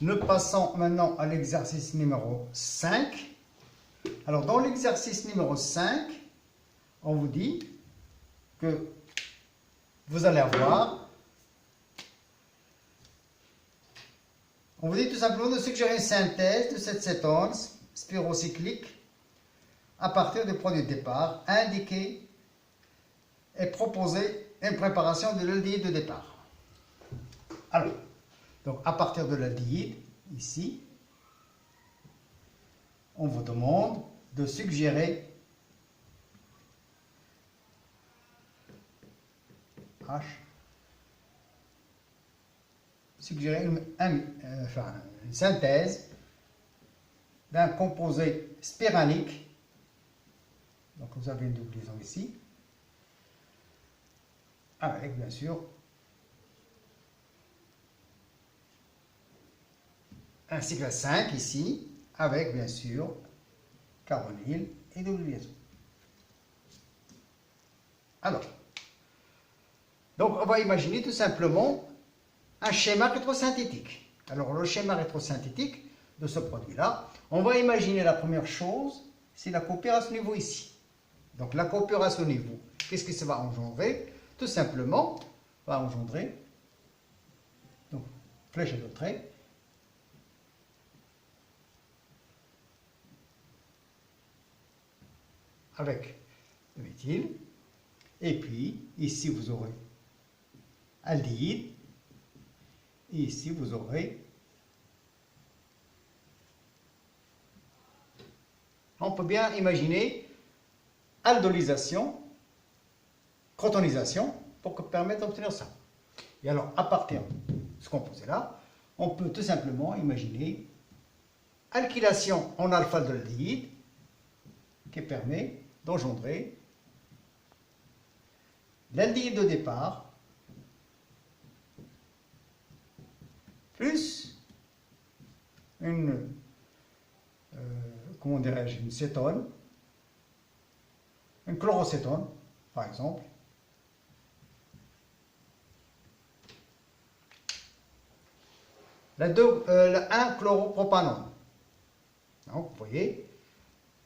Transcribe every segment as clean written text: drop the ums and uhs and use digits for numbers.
Nous passons maintenant à l'exercice numéro 5. Alors, dans l'exercice numéro 5, on vous dit que vous allez avoir, on vous dit tout simplement de suggérer une synthèse de cette cétone spirocyclique à partir du produit de départ, indiquer et proposer une préparation de l'aldéhyde de départ. Alors, donc à partir de l'aldéhyde, ici, on vous demande de suggérer une synthèse d'un composé spiralique. Donc vous avez une double liaison ici, avec bien sûr un cycle 5 ici, avec bien sûr carbonyl et double liaison. Alors, donc on va imaginer tout simplement un schéma rétrosynthétique. Alors le schéma rétrosynthétique de ce produit-là, on va imaginer la première chose, c'est la coupure à ce niveau ici. Donc la coupure à ce niveau, qu'est-ce que ça va engendrer? Tout simplement, va engendrer, donc flèche de trait, avec le méthyle, et puis ici vous aurez aldéhyde, et ici vous aurez, on peut bien imaginer aldolysation, crotonisation, pour permettre d'obtenir ça. Et alors, à partir de ce composé-là, on peut tout simplement imaginer alkylation en alpha de l'aldéhyde, qui permet d'engendrer l'aldéhyde de départ, plus une, comment dirais-je, une cétone, une chlorocétone, par exemple, le 1-chloropropanone. Donc, vous voyez,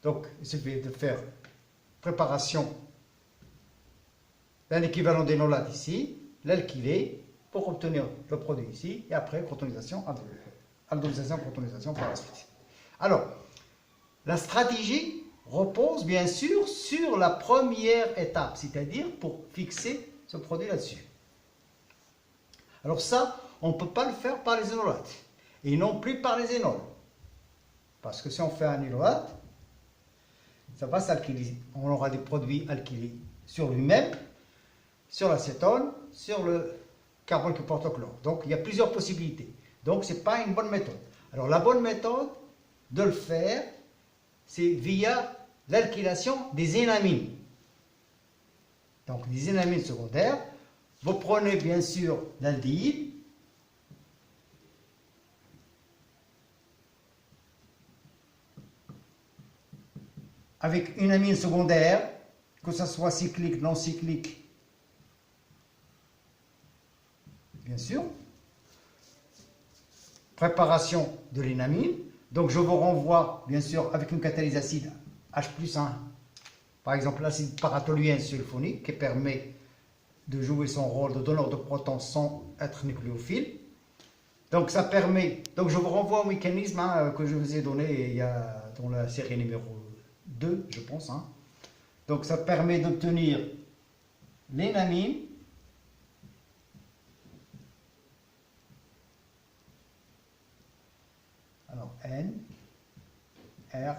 donc il suffit de faire préparation d'un équivalent d'énolate ici, l'alkylé, pour obtenir le produit ici, et après crotonisation, aldolisation, crotonisation par la suite. Alors, la stratégie repose bien sûr sur la première étape, c'est-à-dire pour fixer ce produit là-dessus. Alors ça, on ne peut pas le faire par les énolates, et non plus par les énols. Parce que si on fait un énolate, ça va s'alkyliser. On aura des produits alkylés sur lui-même, sur l'acétone, sur le carbone qui porte au chlore. Donc il y a plusieurs possibilités. Donc ce n'est pas une bonne méthode. Alors la bonne méthode de le faire, c'est via l'alkylation des énamines. Donc des énamines secondaires. Vous prenez bien sûr l'aldéhyde, avec une amine secondaire, que ce soit cyclique, non cyclique, bien sûr. Préparation de l'énamine. Donc je vous renvoie, bien sûr, avec une catalyse acide H+1, par exemple l'acide paratoluène sulfonique, qui permet de jouer son rôle de donneur de protons sans être nucléophile. Donc ça permet, donc je vous renvoie au mécanisme que je vous ai donné il y a, dans la série numéro 2, je pense. Donc ça permet d'obtenir l'énamine, alors N, R,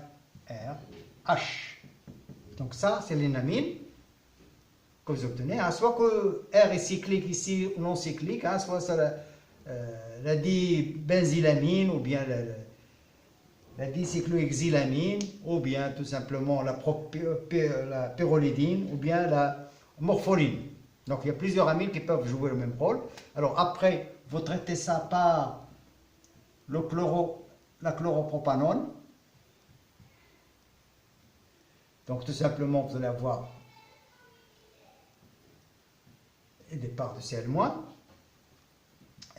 R, H. Donc ça, c'est l'énamine que vous obtenez. Soit que R est cyclique ici ou non cyclique, soit ça la dibenzylamine ou bien la dicyclohexylamine, ou bien tout simplement la pyrrolidine, ou bien la morpholine. Donc il y a plusieurs amines qui peuvent jouer le même rôle. Alors après, vous traitez ça par la chloropropanone. Donc tout simplement, vous allez avoir des parts de Cl-,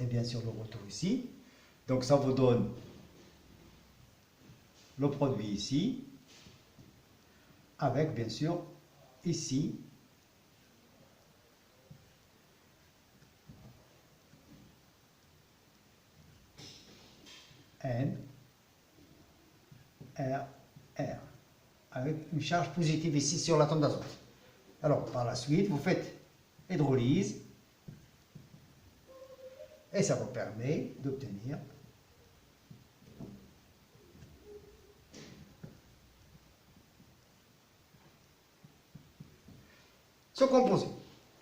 et bien sûr le retour ici. Donc ça vous donne le produit ici, avec bien sûr ici N, R, R, avec une charge positive ici sur l'atome d'azote. Alors par la suite, vous faites hydrolyse et ça vous permet d'obtenir ce composé.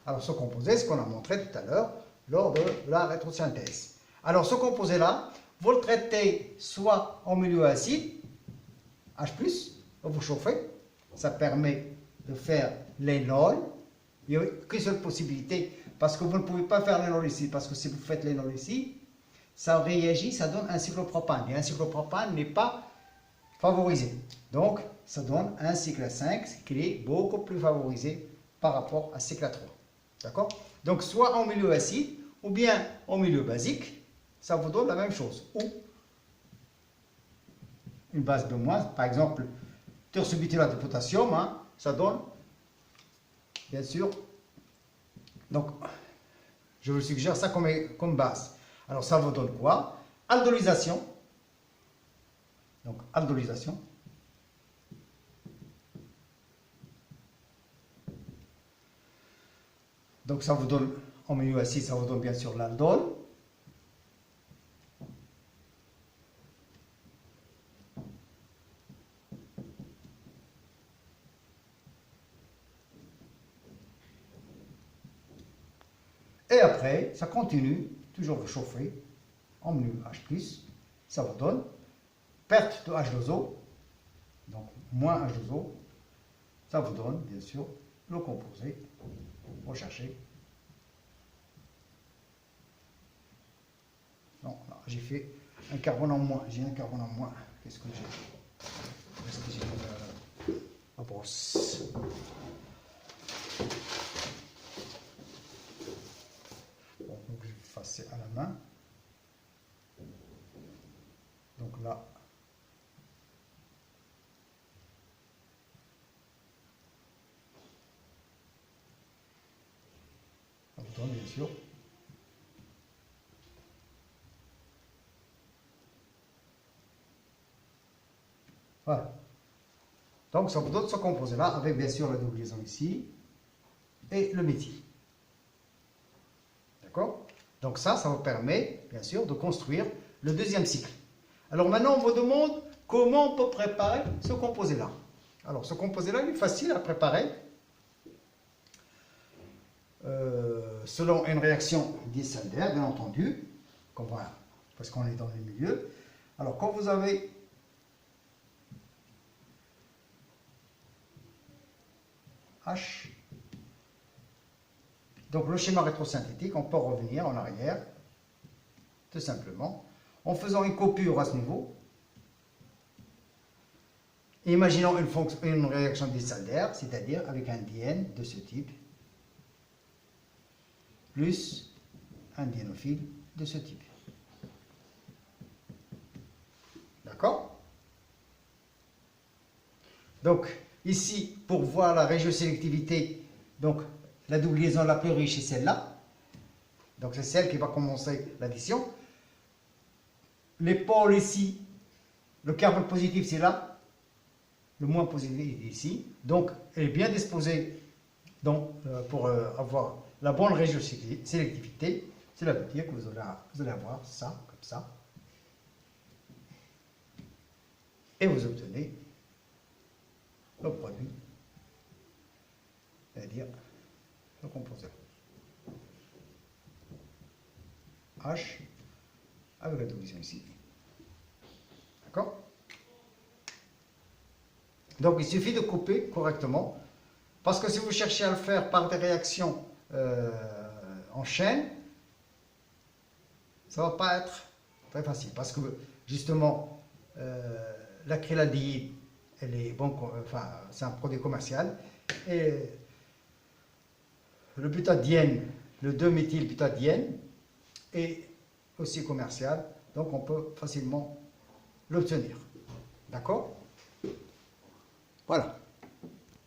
Alors ce composé, c'est ce qu'on a montré tout à l'heure lors de la rétrosynthèse. Alors ce composé-là, vous le traitez soit en milieu acide, H+, vous chauffez, ça permet de faire l'énol. Il n'y a qu'une seule possibilité, parce que vous ne pouvez pas faire l'énol ici, parce que si vous faites l'énol ici, ça réagit, ça donne un cyclopropane, et un cyclopropane n'est pas favorisé. Donc, ça donne un cycle 5 qui est beaucoup plus favorisé par rapport à cycle 3. D'accord? Donc, soit en milieu acide, ou bien en milieu basique, ça vous donne la même chose. Ou une base de moins, par exemple, thiosurbutylate de potassium, hein, ça donne, bien sûr, donc, je vous suggère ça comme base. Alors, ça vous donne quoi? Aldolysation. Donc, aldolysation. Donc, ça vous donne, en milieu acide, ça vous donne bien sûr l'aldol. Et après, ça continue, toujours vous chauffer, en milieu H+, ça vous donne perte de H2O, donc moins H2O, ça vous donne bien sûr le composé recherché. Non, j'ai fait un carbone en moins, j'ai un carbone en moins. Qu'est-ce que j'ai? Est-ce que j'ai la brosse? Bon, donc je vais effacer à la main. Donc là, ça vous donne bien sûr voilà. Donc ça vous donne ce composé-là avec bien sûr la double liaison ici et le méthyle. D'accord? Donc ça vous permet bien sûr de construire le deuxième cycle. Alors maintenant on vous demande comment on peut préparer ce composé-là. Alors ce composé-là il est facile à préparer selon une réaction Diels-Alder, bien entendu, parce qu'on est dans le milieu. Alors quand vous avez H, donc le schéma rétrosynthétique, on peut revenir en arrière, tout simplement, en faisant une coupure à ce niveau. Imaginons une réaction Diels-Alder, c'est-à-dire avec un diène de ce type, plus un diénophile de ce type. D'accord? Donc, ici, pour voir la régiosélectivité, donc la double liaison la plus riche est celle-là. Donc, c'est celle qui va commencer l'addition. Les pôles ici, le carbone positif c'est là, le moins positif est ici. Donc, elle est bien disposée pour avoir la bonne régiosélectivité. Cela veut dire que vous allez avoir ça, comme ça. Et vous obtenez le produit, c'est-à-dire le composé H avec la division ici. D'accord? Donc il suffit de couper correctement, parce que si vous cherchez à le faire par des réactions en chaîne, ça ne va pas être très facile, parce que justement l'acrylaldehyde, elle est c'est un produit commercial, et le butadiène, le 2-méthylbutadiène, est aussi commercial. donc on peut facilement l'obtenir. D'accord? Voilà.